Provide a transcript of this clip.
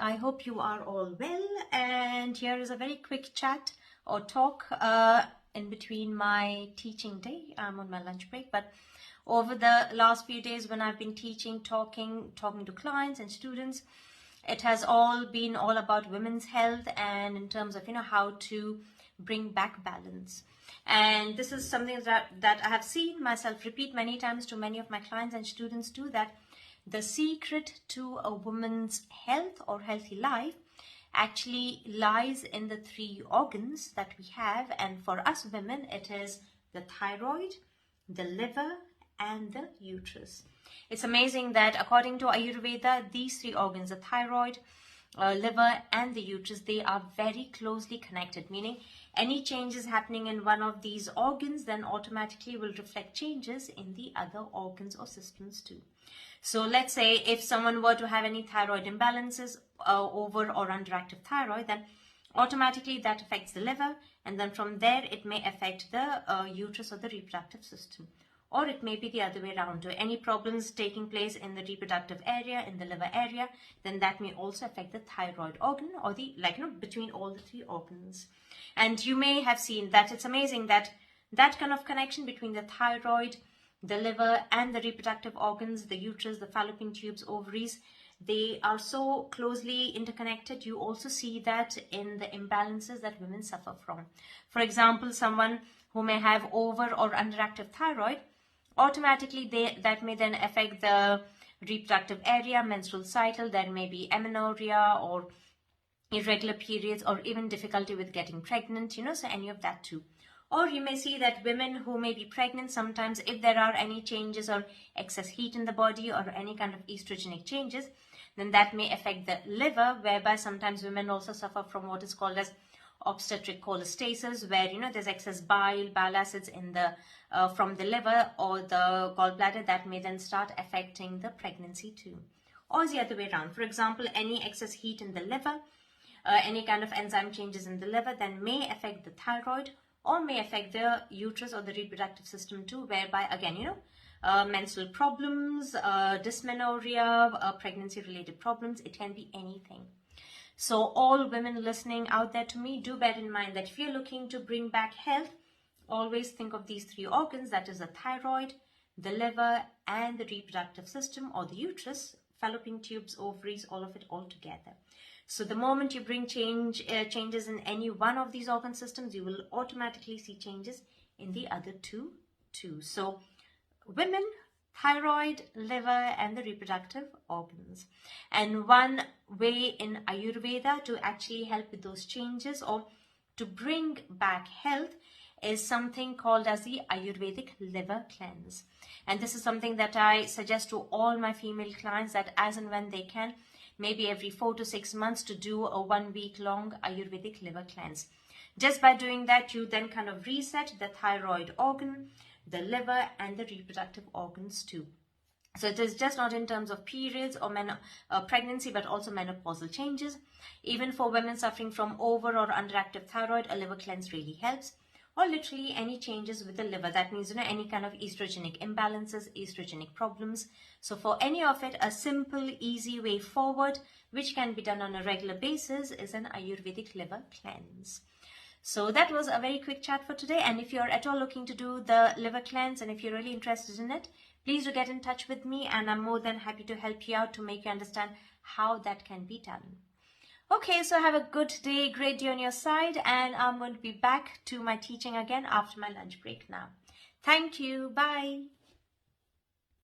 I hope you are all well, and here is a very quick chat or talk in between my teaching day. I'm on my lunch break, but over the last few days when I've been teaching, talking to clients and students, it has all been all about women's health and in terms of how to bring back balance. And this is something that I have seen myself repeat many times to many of my clients and students too, that the secret to a woman's health or healthy life actually lies in the three organs that we have. And for us women, it is the thyroid, the liver, and the uterus. It's amazing that according to Ayurveda, these three organs, the thyroid, liver, and the uterus, they are very closely connected, meaning any changes happening in one of these organs then automatically will reflect changes in the other organs or systems too. So let's say if someone were to have any thyroid imbalances, over or underactive thyroid, then automatically that affects the liver, and then from there it may affect the uterus or the reproductive system. Or it may be the other way around. Any problems taking place in the reproductive area, in the liver area, then that may also affect the thyroid organ, or the between all the three organs. And you may have seen that it's amazing that that kind of connection between the thyroid, the liver, and the reproductive organs, the uterus, the fallopian tubes, ovaries, they are so closely interconnected. You also see that in the imbalances that women suffer from. For example, someone who may have over or underactive thyroid, automatically that may then affect the reproductive area, menstrual cycle. There may be amenorrhea or irregular periods, or even difficulty with getting pregnant, so any of that too. Or you may see that women who may be pregnant, sometimes if there are any changes or excess heat in the body or any kind of estrogenic changes, then that may affect the liver, whereby sometimes women also suffer from what is called as obstetric cholestasis, where there's excess bile acids in the from the liver or the gallbladder, that may then start affecting the pregnancy too. Or the other way around. For example, any excess heat in the liver, any kind of enzyme changes in the liver, then may affect the thyroid or may affect the uterus or the reproductive system too, whereby again menstrual problems, dysmenorrhea, pregnancy related problems, it can be anything. So all women listening out there to me, do bear in mind that if you're looking to bring back health, always think of these three organs, that is the thyroid, the liver, and the reproductive system or the uterus, fallopian tubes, ovaries, all of it all together. So the moment you bring changes in any one of these organ systems, you will automatically see changes in the other two too. So women, thyroid, liver, and the reproductive organs. And one way in Ayurveda to actually help with those changes or to bring back health is something called as the Ayurvedic liver cleanse. And this is something that I suggest to all my female clients, that as and when they can, maybe every 4 to 6 months, to do a 1 week long Ayurvedic liver cleanse. Just by doing that, you then kind of reset the thyroid organ, the liver, and the reproductive organs too. So it is just not in terms of periods or pregnancy, but also menopausal changes. Even for women suffering from over or underactive thyroid, a liver cleanse really helps. Or literally any changes with the liver. That means any kind of estrogenic imbalances, estrogenic problems. So for any of it, a simple, easy way forward, which can be done on a regular basis, is an Ayurvedic liver cleanse. So that was a very quick chat for today. And if you're at all looking to do the liver cleanse, and if you're really interested in it, please do get in touch with me, and I'm more than happy to help you out to make you understand how that can be done. Okay, so have a good day, great day on your side, and I'm going to be back to my teaching again after my lunch break now. Thank you. Bye.